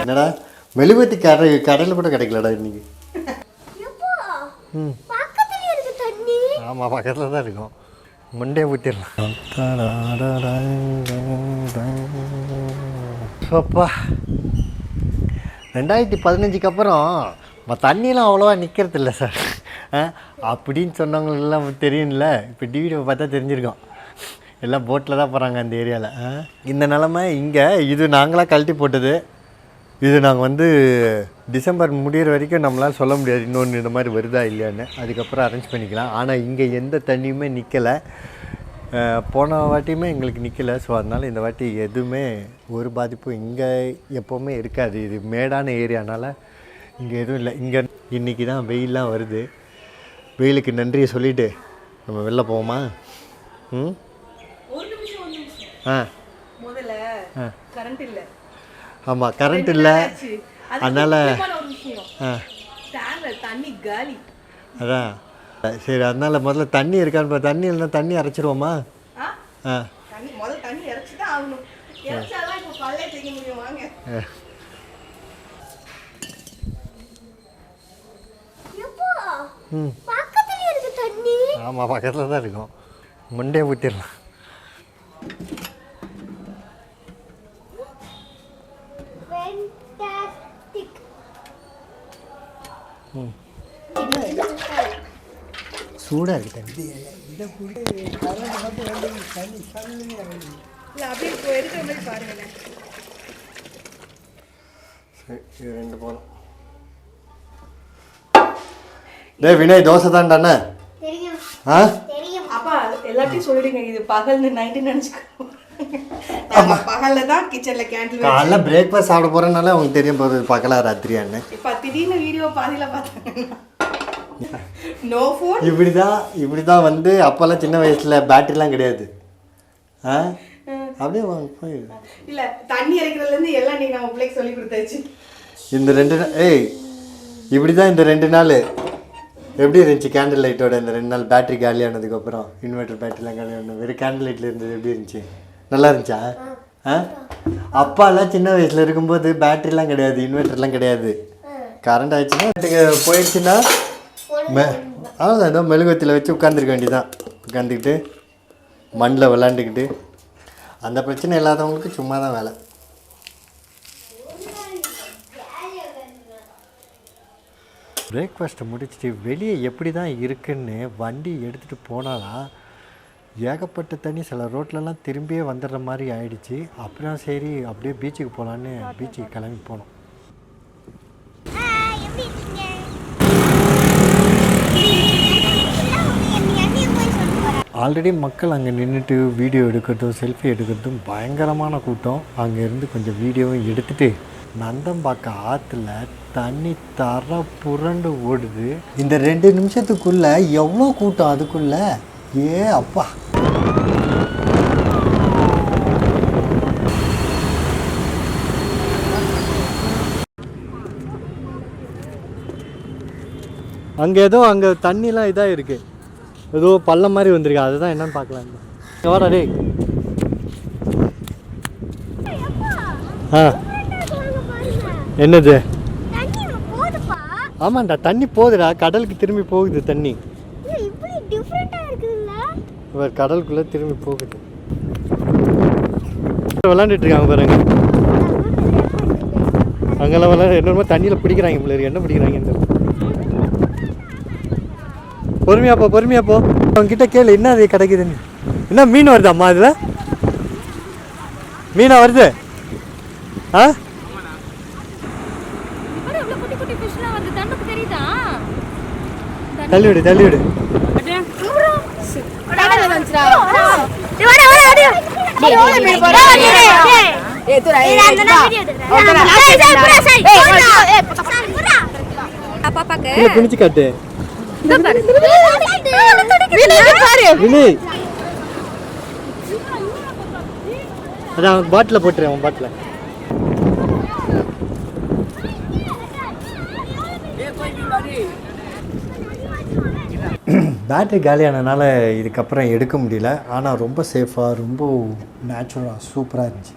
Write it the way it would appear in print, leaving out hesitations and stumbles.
என்னடா மெழுகுவத்தி கடையில் கூட கிடைக்கலடா இன்னைக்கு. ஆமாம் பக்கத்தில் தான் இருக்கும். மண்டே ஊற்றிடலாம். அப்பா 2015 அப்புறம் தண்ணியெலாம் அவ்வளோவா நிற்கிறது இல்லை சார் அப்படின்னு சொன்னவங்களெல்லாம் தெரியும்ல. இப்போ டிவிடியை பார்த்தா தெரிஞ்சிருக்கோம். எல்லாம் போட்டில் தான் போகிறாங்க அந்த ஏரியாவில். இந்த நிலமை இங்கே இது நாங்களாக கழட்டி போட்டது. இது நாங்கள் டிசம்பர் முடிகிற வரைக்கும் நம்மளால் சொல்ல முடியாது இன்னொன்று இந்த மாதிரி வருதா இல்லையான்னு. அதுக்கப்புறம் அரேஞ்ச் பண்ணிக்கலாம். ஆனால் இங்கே எந்த தண்ணியுமே நிற்கலை. போன வாட்டியுமே எங்களுக்கு நிற்கலை. ஸோ அதனால் இந்த வாட்டி எதுவுமே ஒரு பாதிப்பும் இங்கே எப்போவுமே இருக்காது. இது மேடான ஏரியானால் இங்கே எதுவும் இல்லை. இங்கே இன்றைக்கி தான் வெயிலெலாம் வருது. வெயிலுக்கு நன்றியை சொல்லிவிட்டு நம்ம வெளில போவோமா? முதல்ல கரண்ட் இல்லை. ஆமாம் கரண்ட் இல்லை. அதனால் தண்ணி காலி. அதான் சரி. அதனால் முதல்ல தண்ணி இருக்கான்னு தண்ணி இல்லைன்னா தண்ணி அரைச்சிருவோமா? முதல்ல தண்ணி இறச்சி தான் ஆகணும். இறச்சாதான் இப்போ பல்லே செய்ய முடியும். வாங்க. ஆமாம் பக்கத்தில் தான் இருக்கும். மண்டே ஊற்றிடலாம். சூடாக இருக்கு தண்ணி. சரி ரெண்டு போகலாம். டே வினய் தோசை தான்டாண்ணே. அப்பா எல்லாத்தையும் சொல்லிடுங்க. இது பகல் நைட்டு நினச்சிக்கோ. பகல்ல தான் கிச்சன்ல கேண்டில் காலைல பிரேக்ஃபாஸ்ட் சாப்பிட போறதுனால உங்களுக்கு தெரியும் போகுது பகலா ராத்திரியான்னு. இப்போ திடீர்னு வீடியோ பாதியில பார்த்தாங்க. No phone. இப்படிதான் அப்போல்லாம் சின்ன வயசுல பேட்டரிலாம் கிடையாது. அப்படியே போய் இல்லை தண்ணி இறக்கிறதுலேருந்து எல்லாம் நீங்கள் நம்ம பிள்ளைக்கு சொல்லி கொடுத்தாச்சு. இந்த 2 நாள் இப்படி தான் இந்த 2 நாள் எப்படி இருந்துச்சு கேண்டில் லைட்டோட? இந்த 2 நாள் பேட்டரி காலியானதுக்கப்புறம் இன்வெர்டர் பேட்டரிலாம் காலியான வெறும் கேண்டில் லைட்டில் இருந்தது எப்படி இருந்துச்சு? நல்லா இருந்துச்சா? அப்பாலாம் சின்ன வயசில் இருக்கும்போது பேட்டரிலாம் கிடையாது, இன்வெர்டர்லாம் கிடையாது. கரண்ட் ஆயிடுச்சுன்னா போயிடுச்சுன்னா அவ்வளோதான். ஏதோ மெழுகுவத்தியில் வச்சு உட்காந்துருக்க வேண்டியதான். உட்காந்துக்கிட்டு மண்ணில் விளாண்டுக்கிட்டு அந்த பிரச்சனை இல்லாதவங்களுக்கு சும்மா தான் வேலை. பிரேக்ஃபாஸ்ட்டை முடிச்சுட்டு வெளியே எப்படி தான் இருக்குன்னு வண்டி எடுத்துகிட்டு போனாலாம் ஏகப்பட்ட தண்ணி. சில ரோட்லலாம் திரும்பியே வந்துடுற மாதிரி ஆயிடுச்சு. அப்புறம் சரி அப்படியே பீச்சுக்கு போகலான்னு பீச்சுக்கு கிளம்பி போனோம். ஆல்ரெடி மக்கள் அங்கே நின்றுட்டு வீடியோ எடுக்கிறதும் செல்ஃபி எடுக்கிறதும் பயங்கரமான கூட்டம். அங்கேருந்து கொஞ்சம் வீடியோவும் எடுத்துகிட்டு நந்தம்பாக்கம் ஆற்றுல தண்ணி தர புரண்டு ஓடுது. இந்த 2 நிமிஷத்துக்குள்ளே எவ்வளோ கூட்டம் அதுக்குள்ளே! அப்பா அங்கே தண்ணிலாம் இதாக இருக்குது. ஏதோ பள்ளம் மாதிரி வந்திருக்கு. அதுதான் என்னன்னு பார்க்கலாம். இங்கே வாடா டே. என்னது? ஆமாண்டா தண்ணி போகுதுடா. கடலுக்கு திரும்பி போகுது தண்ணி. கடலுக்குள்ளே திரும்பி போகுது. விளாண்டுட்டு இருக்காங்க பாருங்க. அங்கெல்லாம் விளாட என்னமோ தண்ணியில் பிடிக்கிறாங்க பிள்ளைங்க. என்ன பிடிக்கிறாங்க? பொறுமையா போ. அவங்ககிட்ட கேளு என்ன அது கிடைக்குதுன்னு. என்ன மீன் வருது அம்மா? அதில் மீனா வருது? தள்ளி விடு. குனிச்சு காட்டு. அதான் பாட்டில் போட்டுருவேன். பாட்டில் பேட்டரி காலியானதுனால இதுக்கப்புறம் எடுக்க முடியல. ஆனால் ரொம்ப சேஃபாக ரொம்ப நேச்சுரலாக சூப்பராக இருந்துச்சு.